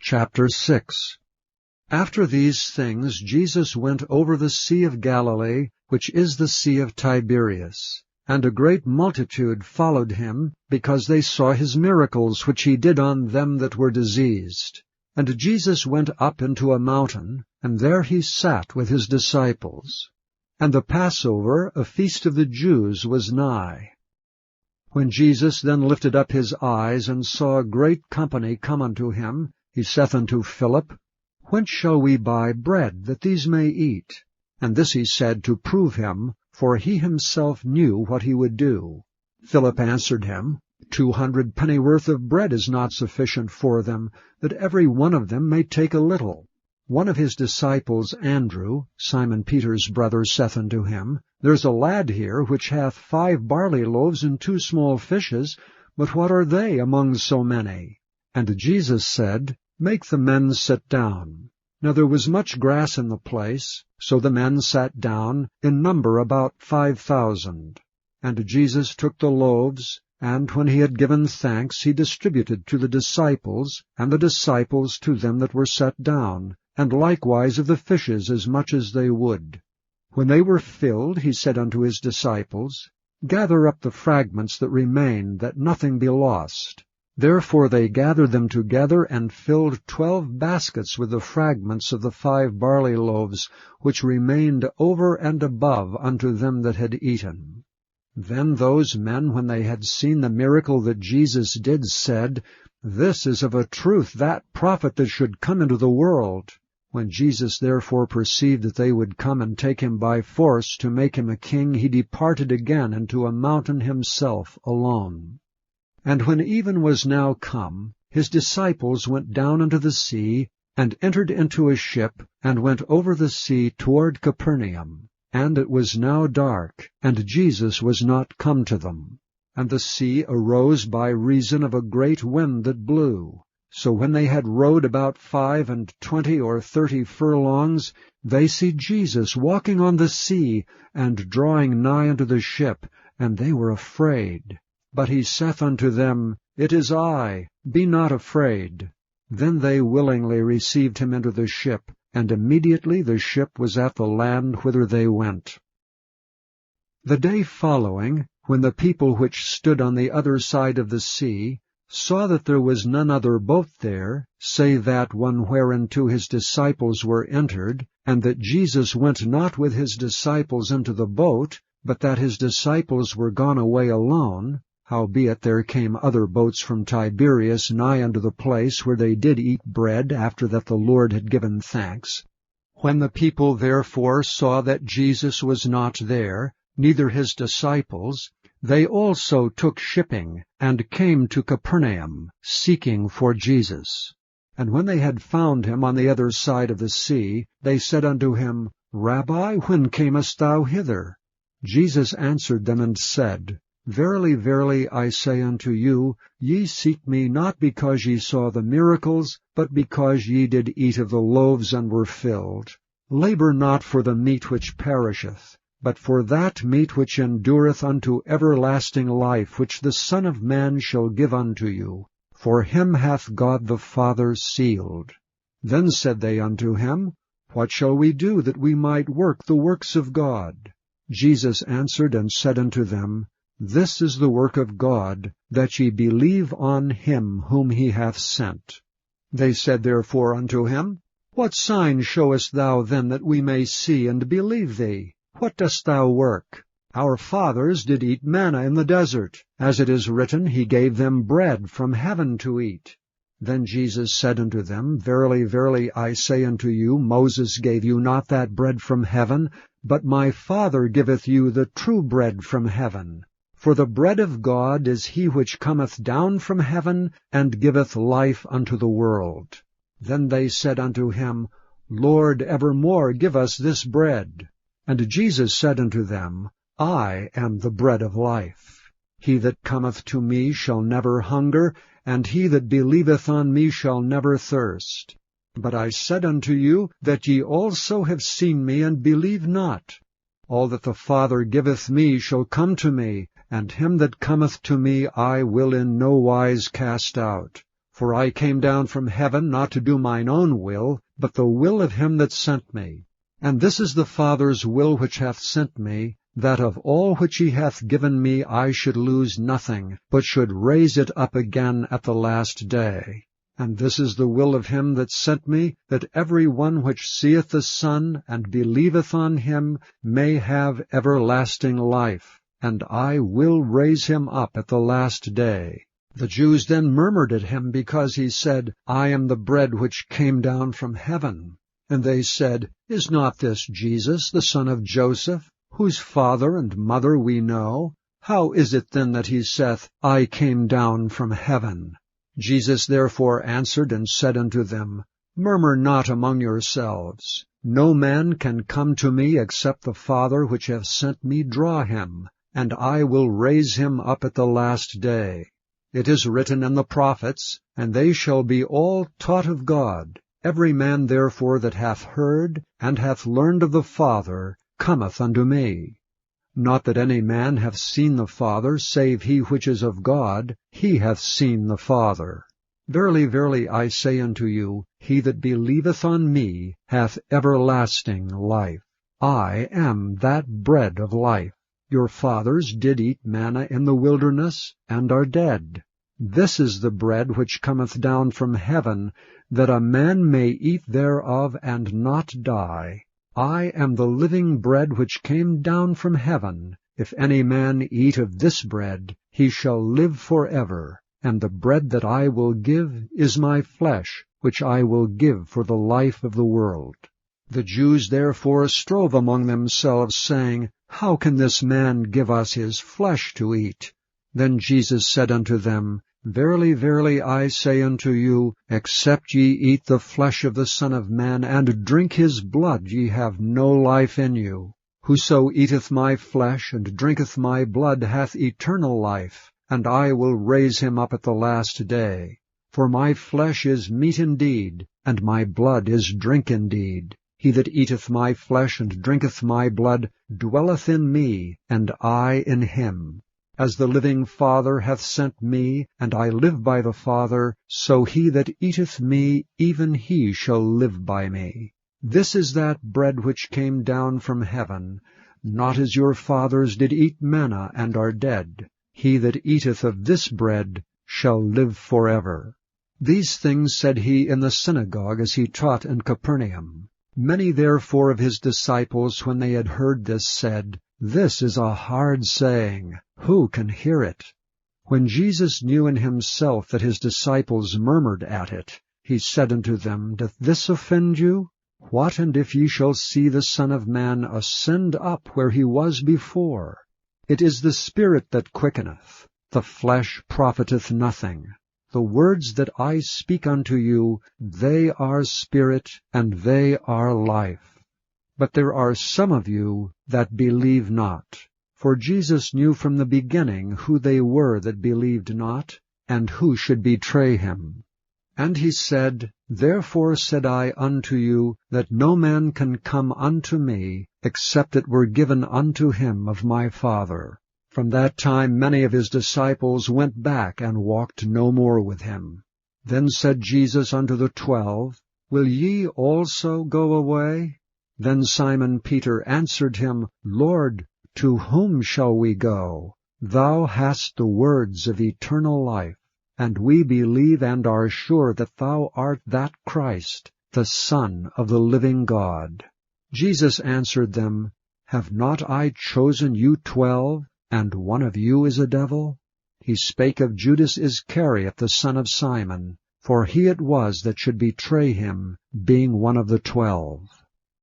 Chapter 6. After these things Jesus went over the Sea of Galilee, which is the Sea of Tiberias. And a great multitude followed him, because they saw his miracles which he did on them that were diseased. And Jesus went up into a mountain, and there he sat with his disciples. And the Passover, a feast of the Jews, was nigh. When Jesus then lifted up his eyes, and saw a great company come unto him, he saith unto Philip, Whence shall we buy bread, that these may eat? And this he said to prove him, for he himself knew what he would do. Philip answered him, 200 pennyworth of bread is not sufficient for them, that every one of them may take a little. One of his disciples, Andrew, Simon Peter's brother, saith unto him, There's a lad here which hath 5 barley loaves and 2 small fishes, but what are they among so many? And Jesus said, Make the men sit down. Now there was much grass in the place, so the men sat down, in number about 5,000. And Jesus took the loaves, and when he had given thanks, he distributed to the disciples, and the disciples to them that were set down, and likewise of the fishes as much as they would. When they were filled, he said unto his disciples, Gather up the fragments that remain, that nothing be lost. Therefore they gathered them together, and filled 12 baskets with the fragments of the 5 barley loaves, which remained over and above unto them that had eaten. Then those men, when they had seen the miracle that Jesus did, said, This is of a truth that prophet that should come into the world. When Jesus therefore perceived that they would come and take him by force to make him a king, he departed again into a mountain himself alone. And when even was now come, his disciples went down into the sea, and entered into a ship, and went over the sea toward Capernaum. And it was now dark, and Jesus was not come to them. And the sea arose by reason of a great wind that blew. So when they had rowed about 25 or 30 furlongs, they see Jesus walking on the sea, and drawing nigh unto the ship, and they were afraid. But he saith unto them, It is I, be not afraid. Then they willingly received him into the ship, and immediately the ship was at the land whither they went. The day following, when the people which stood on the other side of the sea saw that there was none other boat there, save that one whereinto his disciples were entered, and that Jesus went not with his disciples into the boat, but that his disciples were gone away alone, howbeit there came other boats from Tiberias nigh unto the place where they did eat bread after that the Lord had given thanks. When the people therefore saw that Jesus was not there, neither his disciples, they also took shipping, and came to Capernaum, seeking for Jesus. And when they had found him on the other side of the sea, they said unto him, Rabbi, when camest thou hither? Jesus answered them and said, Verily, verily, I say unto you, ye seek me not because ye saw the miracles, but because ye did eat of the loaves and were filled. Labor not for the meat which perisheth, but for that meat which endureth unto everlasting life, which the Son of Man shall give unto you. For him hath God the Father sealed. Then said they unto him, What shall we do that we might work the works of God? Jesus answered and said unto them, This is the work of God, that ye believe on him whom he hath sent. They said therefore unto him, What sign showest thou then that we may see and believe thee? What dost thou work? Our fathers did eat manna in the desert. As it is written, He gave them bread from heaven to eat. Then Jesus said unto them, Verily, verily, I say unto you, Moses gave you not that bread from heaven, but my Father giveth you the true bread from heaven. For the bread of God is he which cometh down from heaven, and giveth life unto the world. Then they said unto him, Lord, evermore give us this bread. And Jesus said unto them, I am the bread of life. He that cometh to me shall never hunger, and he that believeth on me shall never thirst. But I said unto you, that ye also have seen me, and believe not. All that the Father giveth me shall come to me, and him that cometh to me I will in no wise cast out. For I came down from heaven not to do mine own will, but the will of him that sent me. And this is the Father's will which hath sent me, that of all which he hath given me I should lose nothing, but should raise it up again at the last day. And this is the will of him that sent me, that every one which seeth the Son, and believeth on him, may have everlasting life, and I will raise him up at the last day. The Jews then murmured at him, because he said, I am the bread which came down from heaven. And they said, Is not this Jesus, the son of Joseph, whose father and mother we know? How is it then that he saith, I came down from heaven? Jesus therefore answered and said unto them, Murmur not among yourselves. No man can come to me except the Father which hath sent me draw him, and I will raise him up at the last day. It is written in the prophets, And they shall be all taught of God. Every man therefore that hath heard, and hath learned of the Father, cometh unto me. Not that any man hath seen the Father, save he which is of God, he hath seen the Father. Verily, verily, I say unto you, he that believeth on me hath everlasting life. I am that bread of life. Your fathers did eat manna in the wilderness, and are dead. This is the bread which cometh down from heaven, that a man may eat thereof and not die. I am the living bread which came down from heaven. If any man eat of this bread, he shall live forever. And the bread that I will give is my flesh, which I will give for the life of the world. The Jews therefore strove among themselves, saying, How can this man give us his flesh to eat? Then Jesus said unto them, Verily, verily, I say unto you, except ye eat the flesh of the Son of Man, and drink his blood, ye have no life in you. Whoso eateth my flesh, and drinketh my blood, hath eternal life, and I will raise him up at the last day. For my flesh is meat indeed, and my blood is drink indeed. He that eateth my flesh, and drinketh my blood, dwelleth in me, and I in him. As the living Father hath sent me, and I live by the Father, so he that eateth me, even he shall live by me. This is that bread which came down from heaven, not as your fathers did eat manna, and are dead. He that eateth of this bread shall live forever. These things said he in the synagogue as he taught in Capernaum. Many therefore of his disciples, when they had heard this, said, This is a hard saying. Who can hear it? When Jesus knew in himself that his disciples murmured at it, he said unto them, Doth this offend you? What and if ye shall see the Son of Man ascend up where he was before? It is the Spirit that quickeneth, the flesh profiteth nothing. The words that I speak unto you, they are spirit, and they are life. But there are some of you that believe not. For Jesus knew from the beginning who they were that believed not, and who should betray him. And he said, Therefore said I unto you, that no man can come unto me, except it were given unto him of my Father. From that time many of his disciples went back, and walked no more with him. Then said Jesus unto the 12, Will ye also go away? Then Simon Peter answered him, Lord, to whom shall we go? Thou hast the words of eternal life, and we believe and are sure that thou art that Christ, the Son of the living God. Jesus answered them, Have not I chosen you 12, and one of you is a devil? He spake of Judas Iscariot, the son of Simon, for he it was that should betray him, being one of the 12.